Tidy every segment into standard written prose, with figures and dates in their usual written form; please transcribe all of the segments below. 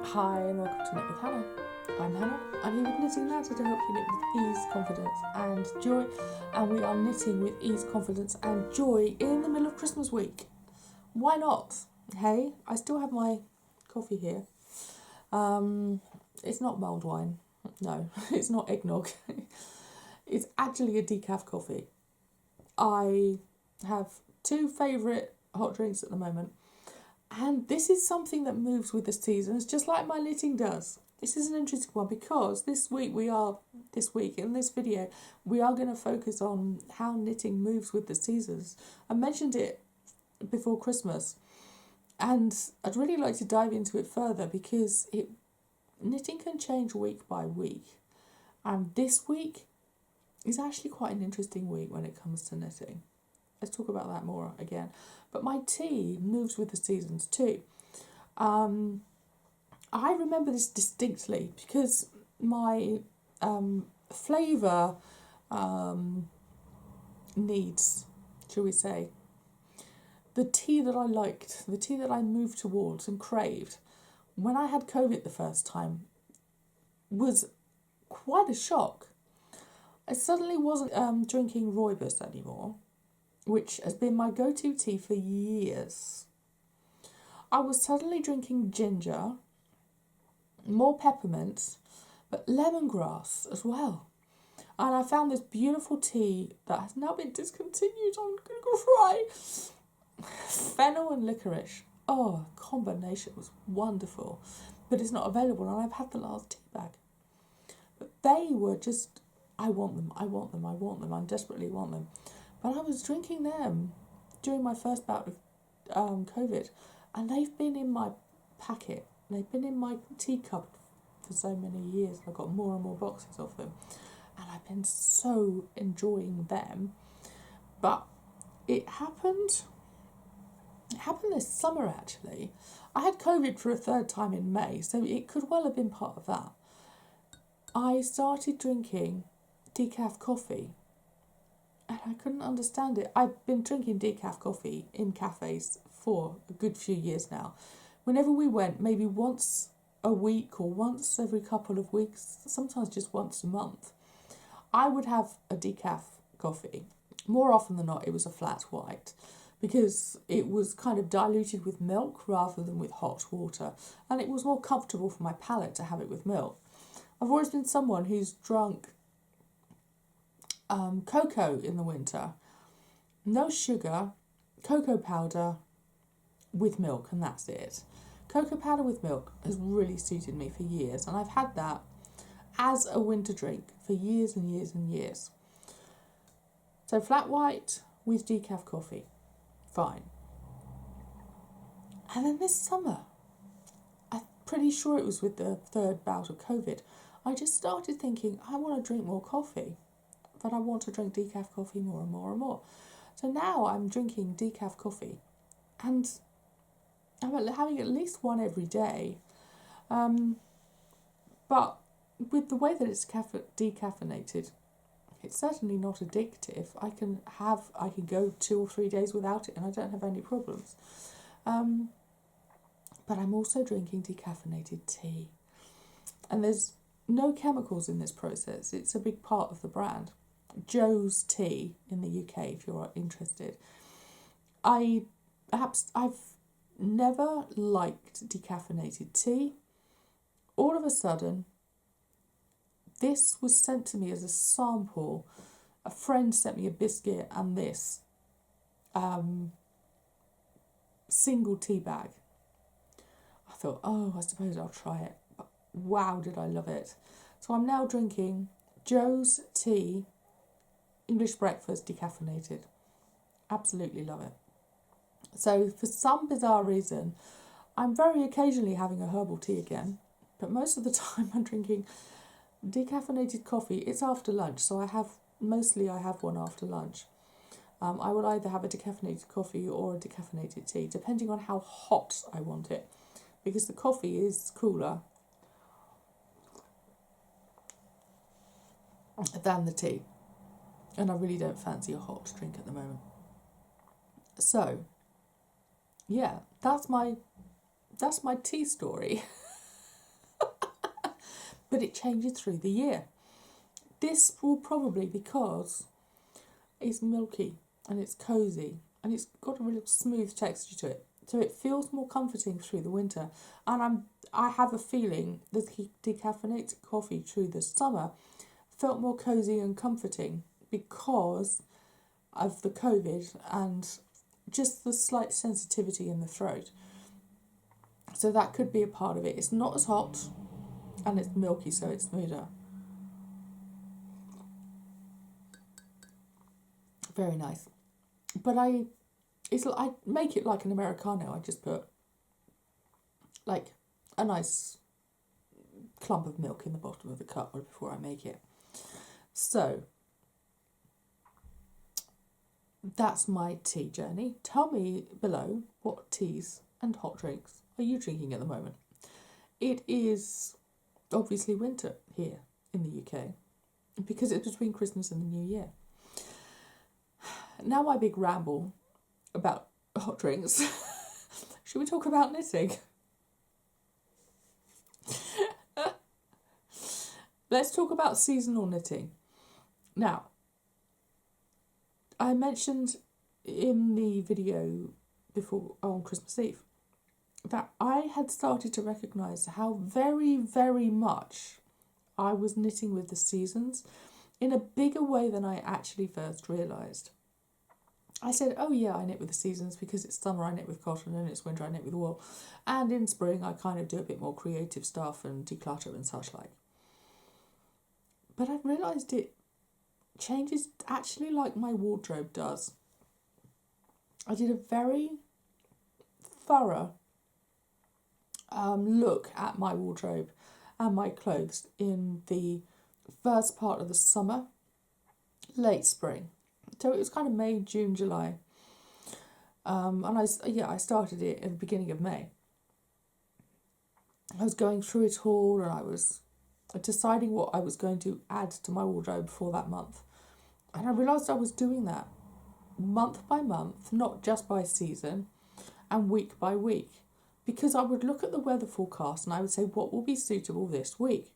Hi and welcome to Knit with Hannah. I'm Hannah. I'm here with Knitting Natter to help you knit with ease, confidence and joy. And we are knitting with ease, confidence and joy in the middle of Christmas week. Why not? Hey, I still have my coffee here. It's not mulled wine. No, it's not eggnog. It's actually a decaf coffee. I have two favourite hot drinks at the moment. And this is something that moves with the seasons, just like my knitting does. This is an interesting one because this week in this video, we are going to focus on how knitting moves with the seasons. I mentioned it before Christmas, and I'd really like to dive into it further because knitting can change week by week. And this week is actually quite an interesting week when it comes to knitting. Let's talk about that more again. But my tea moves with the seasons too. I remember this distinctly because my flavour needs, shall we say, the tea that I liked, the tea that I moved towards and craved when I had COVID the first time was quite a shock. I suddenly wasn't drinking rooibos anymore, which has been my go-to tea for years. I was suddenly drinking ginger, more peppermint, but lemongrass as well. And I found this beautiful tea that has now been discontinued. I'm going to cry. Fennel and licorice. Oh, combination was wonderful. But it's not available and I've had the last tea bag. But they were just, I want them. I desperately want them. But I was drinking them during my first bout of COVID, and they've been in my packet. They've been in my tea cupboard for so many years. I've got more and more boxes of them, and I've been so enjoying them. But it happened this summer actually. I had COVID for a third time in May, so it could well have been part of that. I started drinking decaf coffee. And I couldn't understand it. I've been drinking decaf coffee in cafes for a good few years now. Whenever we went, maybe once a week or once every couple of weeks, sometimes just once a month, I would have a decaf coffee. More often than not, it was a flat white because it was kind of diluted with milk rather than with hot water. And it was more comfortable for my palate to have it with milk. I've always been someone who's drunk cocoa in the winter, no sugar, cocoa powder with milk, and that's it. Cocoa powder with milk has really suited me for years, and I've had that as a winter drink for years and years and years. So flat white with decaf coffee, fine. And then this summer, I'm pretty sure it was with the third bout of COVID, I just started thinking, I want to drink more coffee. But I want to drink decaf coffee more and more and more. So now I'm drinking decaf coffee and I'm having at least one every day. But with the way that it's decaffeinated, it's certainly not addictive. I can go 2 or 3 days without it and I don't have any problems. But I'm also drinking decaffeinated tea. And there's no chemicals in this process. It's a big part of the brand. Joe's Tea in the UK, if you're interested. I've never liked decaffeinated tea. All of a sudden, this was sent to me as a sample. A friend sent me a biscuit and this single tea bag. I thought, oh, I suppose I'll try it. But wow, did I love it. So I'm now drinking Joe's Tea English breakfast decaffeinated. Absolutely love it. So for some bizarre reason, I'm very occasionally having a herbal tea again, but most of the time I'm drinking decaffeinated coffee. It's after lunch, so I have one after lunch. I will either have a decaffeinated coffee or a decaffeinated tea, depending on how hot I want it, because the coffee is cooler than the tea. And I really don't fancy a hot drink at the moment. So, yeah, that's my tea story. but it changes through the year. This will probably because it's milky and it's cosy and it's got a really smooth texture to it. So it feels more comforting through the winter. And I have a feeling that decaffeinated coffee through the summer felt more cosy and comforting because of the COVID and just the slight sensitivity in the throat. So that could be a part of it. It's not as hot and it's milky, so it's smoother. Very nice. But I make it like an Americano. I just put like a nice clump of milk in the bottom of the cup before I make it. So that's my tea journey. Tell me below what teas and hot drinks are you drinking at the moment. It is obviously winter here in the UK because it's between Christmas and the New Year. Now my big ramble about hot drinks. Should we talk about knitting? Let's talk about seasonal knitting. Now, I mentioned in the video before on Christmas Eve that I had started to recognise how very, very much I was knitting with the seasons in a bigger way than I actually first realised. I said, oh yeah, I knit with the seasons because it's summer I knit with cotton and it's winter I knit with wool. And in spring I kind of do a bit more creative stuff and declutter and such like. But I've realised it changes actually like my wardrobe does. I did a very thorough look at my wardrobe and my clothes in the first part of the summer, late spring. So it was kind of May, June, July. And I started it at the beginning of May. I was going through it all and I was deciding what I was going to add to my wardrobe for that month. And I realised I was doing that month by month, not just by season, and week by week. Because I would look at the weather forecast and I would say, what will be suitable this week?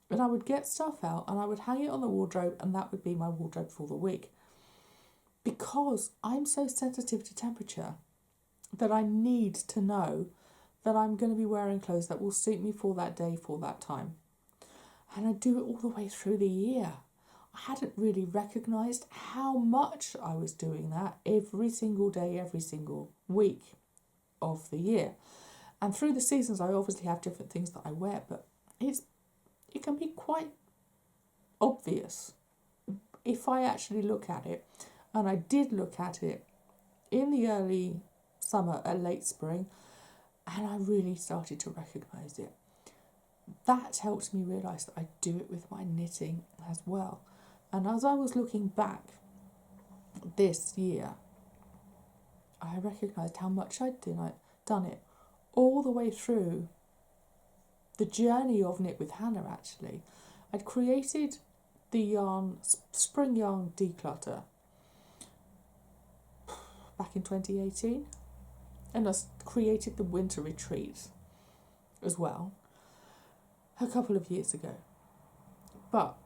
And I would get stuff out and I would hang it on the wardrobe and that would be my wardrobe for the week. Because I'm so sensitive to temperature that I need to know that I'm going to be wearing clothes that will suit me for that day, for that time. And I do it all the way through the year. I hadn't really recognised how much I was doing that every single day, every single week of the year. And through the seasons, I obviously have different things that I wear, but it can be quite obvious if I actually look at it. And I did look at it in the early summer and late spring, and I really started to recognise it. That helped me realise that I do it with my knitting as well. And as I was looking back this year, I recognised how much I'd done it all the way through the journey of Knit with Hannah, actually. I'd created the yarn, spring yarn declutter back in 2018, and I created the winter retreat as well a couple of years ago. But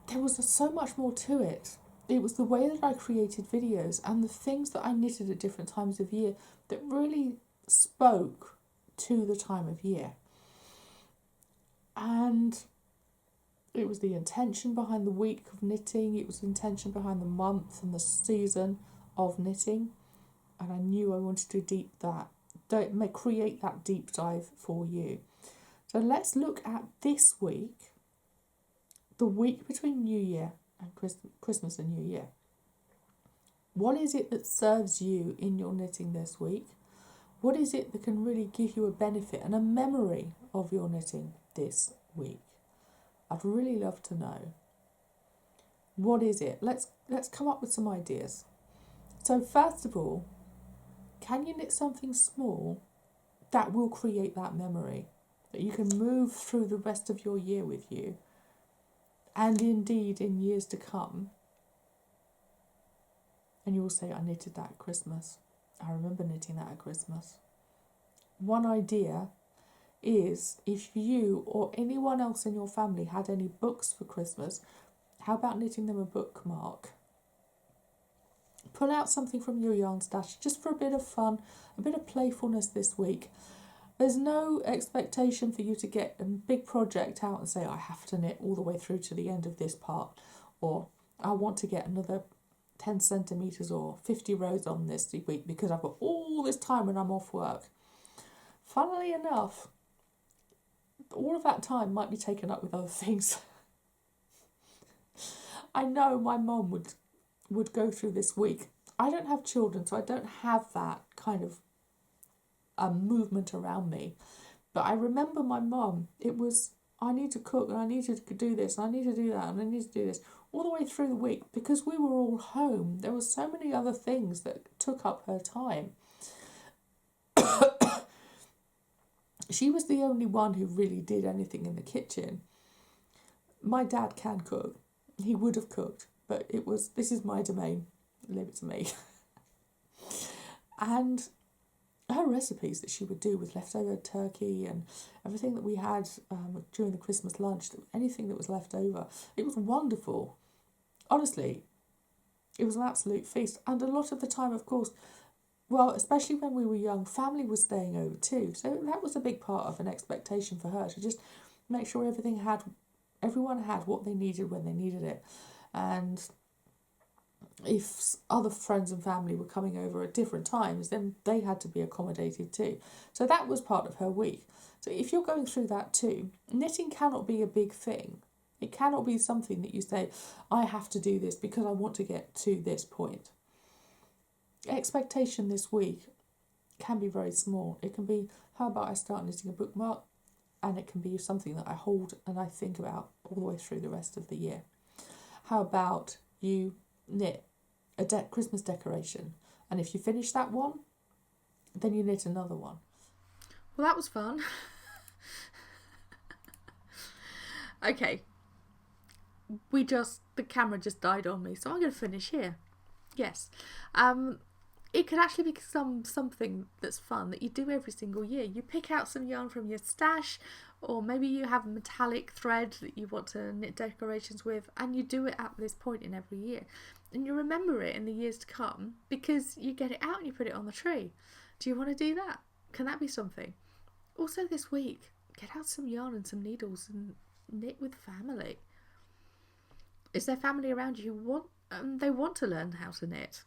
there was so much more to it. It was the way that I created videos and the things that I knitted at different times of year that really spoke to the time of year. And it was the intention behind the week of knitting, it was the intention behind the month and the season of knitting. And I knew I wanted to create that deep dive for you. So let's look at this week, the week between New Year and Christmas and New Year. What is it that serves you in your knitting this week? What is it that can really give you a benefit and a memory of your knitting this week? I'd really love to know. What is it? Let's come up with some ideas. So first of all, can you knit something small that will create that memory that you can move through the rest of your year with you, and indeed in years to come? And you will say, I knitted that at Christmas. I remember knitting that at Christmas. One idea is if you or anyone else in your family had any books for Christmas, how about knitting them a bookmark? Pull out something from your yarn stash just for a bit of fun, a bit of playfulness this week. There's no expectation for you to get a big project out and say, I have to knit all the way through to the end of this part, or I want to get another 10 centimetres or 50 rows on this week because I've got all this time when I'm off work. Funnily enough, all of that time might be taken up with other things. I know my mum would go through this week. I don't have children, so I don't have that kind of movement around me. But I remember my mum, it was, I need to cook and I need to do this and I need to do that and I need to do this all the way through the week because we were all home. There were so many other things that took up her time. She was the only one who really did anything in the kitchen. My dad can cook. He would have cooked, but this is my domain. Leave it to me. And her recipes that she would do with leftover turkey and everything that we had during the Christmas lunch, anything that was left over, it was wonderful. Honestly, it was an absolute feast. And a lot of the time, of course, well, especially when we were young, family was staying over too. So that was a big part of an expectation for her to just make sure everyone had what they needed when they needed it. And if other friends and family were coming over at different times, then they had to be accommodated too. So that was part of her week. So if you're going through that too, knitting cannot be a big thing. It cannot be something that you say, I have to do this because I want to get to this point. Expectation this week can be very small. It can be, how about I start knitting a bookmark? And it can be something that I hold and I think about all the way through the rest of the year. How about you knit a Christmas decoration, and if you finish that one, then you knit another one. Well, that was fun. Okay. The camera just died on me, so I'm going to finish here. Yes. It could actually be something that's fun that you do every single year. You pick out some yarn from your stash, or maybe you have metallic thread that you want to knit decorations with, and you do it at this point in every year. And you remember it in the years to come because you get it out and you put it on the tree. Do you want to do that? Can that be something? Also this week, get out some yarn and some needles and knit with family. Is there family around you they want to learn how to knit?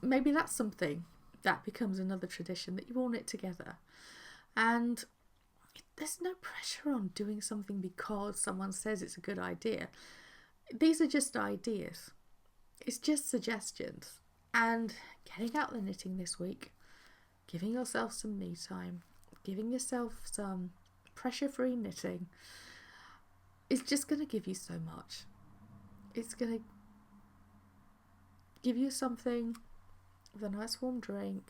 Maybe that's something that becomes another tradition that you all knit together. And there's no pressure on doing something because someone says it's a good idea. These are just ideas. It's just suggestions. And getting out the knitting this week, giving yourself some me time, giving yourself some pressure-free knitting is just going to give you so much. It's going to give you something with a nice warm drink,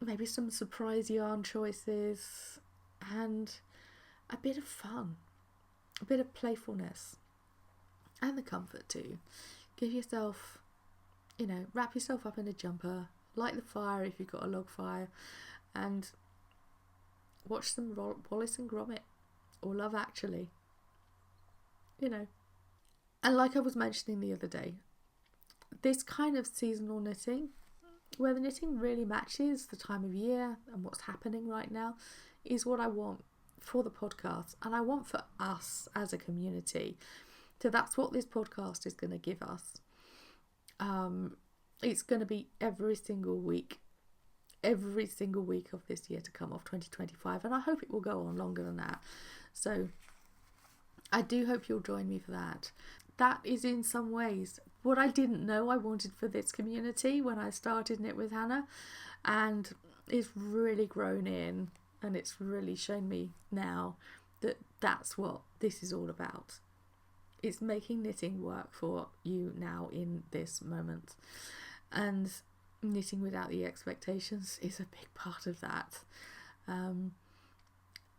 maybe some surprise yarn choices, and a bit of fun, a bit of playfulness, and the comfort too. Give yourself, wrap yourself up in a jumper, light the fire if you've got a log fire, and watch some Wallace and Gromit or Love Actually. And like I was mentioning the other day, this kind of seasonal knitting, where the knitting really matches the time of year and what's happening right now, is what I want for the podcast, and I want for us as a community. So that's what this podcast is going to give us. It's going to be every single week of this year to come, of 2025, and I hope it will go on longer than that. So I do hope you'll join me for that. That is in some ways what I didn't know I wanted for this community when I started Knit with Hannah, and it's really grown in, and it's really shown me now that that's what this is all about. It's making knitting work for you now in this moment, and knitting without the expectations is a big part of that.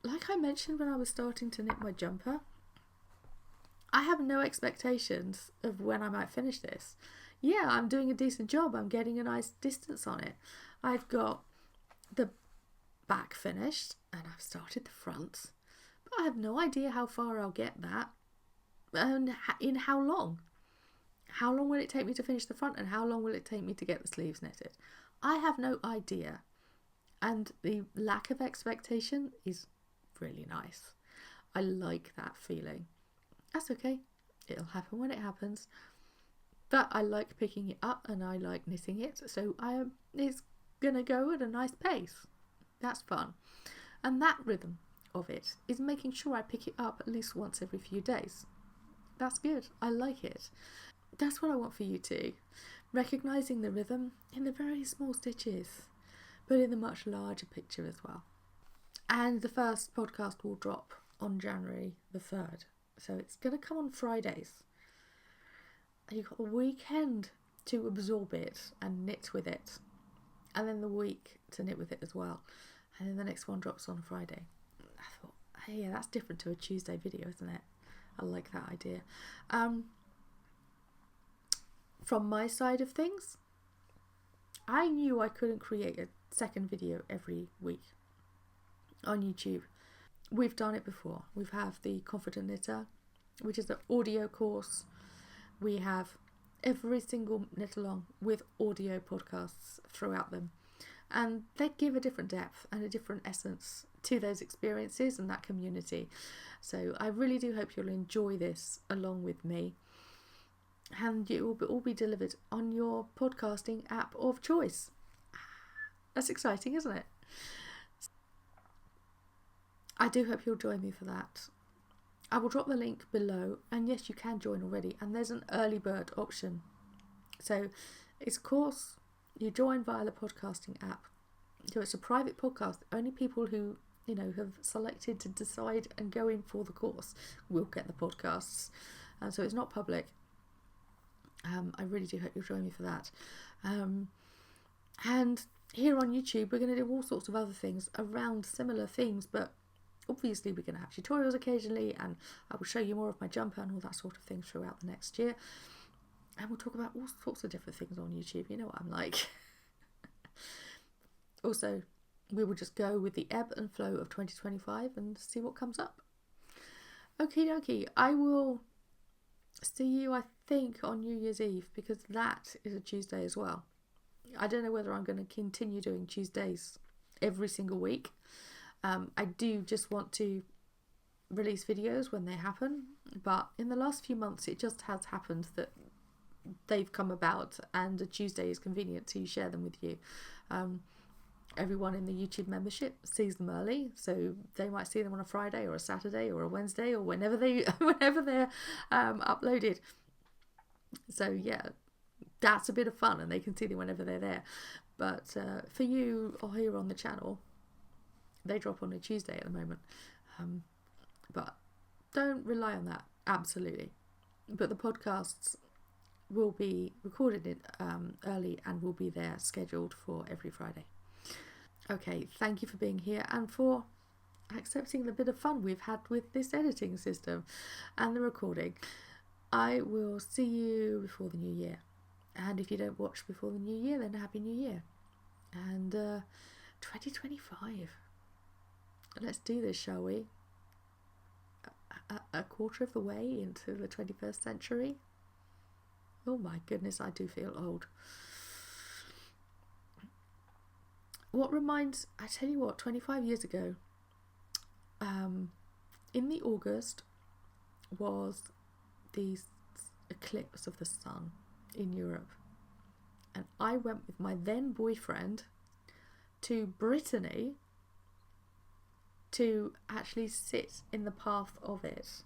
Like I mentioned when I was starting to knit my jumper, I have no expectations of when I might finish this. Yeah, I'm doing a decent job. I'm getting a nice distance on it. I've got the back finished and I've started the front, but I have no idea how far I'll get that and in how long. How long will it take me to finish the front, and how long will it take me to get the sleeves knitted? I have no idea. And the lack of expectation is really nice. I like that feeling. That's okay. It'll happen when it happens. But I like picking it up and I like knitting it. So it's going to go at a nice pace. That's fun. And that rhythm of it is making sure I pick it up at least once every few days. That's good. I like it. That's what I want for you too. Recognising the rhythm in the very small stitches, but in the much larger picture as well. And the first podcast will drop on January the 3rd. So it's going to come on Fridays. And you've got the weekend to absorb it and knit with it. And then the week to knit with it as well. And then the next one drops on Friday. I thought, hey, yeah, that's different to a Tuesday video, isn't it? I like that idea. From my side of things, I knew I couldn't create a second video every week on YouTube. We've done it before. We have the Confident Knitter, which is the audio course. We have every single knit along with audio podcasts throughout them. And they give a different depth and a different essence to those experiences and that community. So I really do hope you'll enjoy this along with me. And it will all be delivered on your podcasting app of choice. That's exciting, isn't it? I do hope you'll join me for that. I will drop the link below, and yes, you can join already, and there's an early bird option. So it's a course, you join via the podcasting app. So it's a private podcast. Only people who, have selected to decide and go in for the course will get the podcasts. So it's not public. I really do hope you'll join me for that. And here on YouTube, we're going to do all sorts of other things around similar themes, but obviously we're going to have tutorials occasionally, and I will show you more of my jumper and all that sort of thing throughout the next year. And we'll talk about all sorts of different things on YouTube. You know what I'm like. Also, we will just go with the ebb and flow of 2025 and see what comes up. Okie dokie. I will see you, I think, on New Year's Eve, because that is a Tuesday as well. I don't know whether I'm going to continue doing Tuesdays every single week. I do just want to release videos when they happen, but in the last few months it just has happened that they've come about and a Tuesday is convenient to share them with you. Everyone in the YouTube membership sees them early, so they might see them on a Friday or a Saturday or a Wednesday or whenever they're uploaded. So yeah, that's a bit of fun, and they can see them whenever they're there. But for you or here on the channel, they drop on a Tuesday at the moment. But don't rely on that, absolutely. But the podcasts will be recorded early and will be there scheduled for every Friday. Okay, thank you for being here and for accepting the bit of fun we've had with this editing system and the recording. I will see you before the new year. And if you don't watch before the new year, then Happy New Year. And 2025. Let's do this, shall we? A quarter of the way into the 21st century. Oh my goodness, I do feel old. I tell you what, 25 years ago, in the August was the eclipse of the sun in Europe. And I went with my then boyfriend to Brittany to actually sit in the path of it.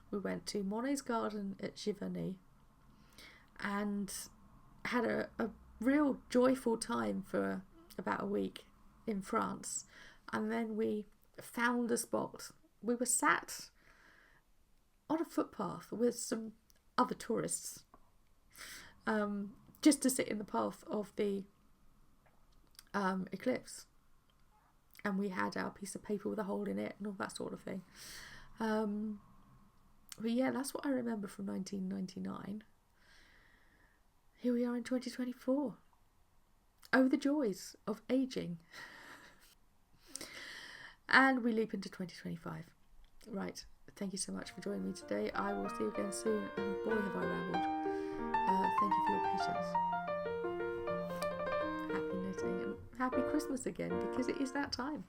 We went to Monet's garden at Giverny and had a real joyful time for about a week in France, and then we found a spot. We were sat on a footpath with some other tourists, just to sit in the path of the eclipse, and we had our piece of paper with a hole in it and all that sort of thing. But yeah, that's what I remember from 1999. Here we are in 2024. Oh, the joys of aging. and we leap into 2025. Right, thank you so much for joining me today. I will see you again soon, and boy have I rambled. Thank you for your patience. Happy knitting and happy Christmas again, because it is that time.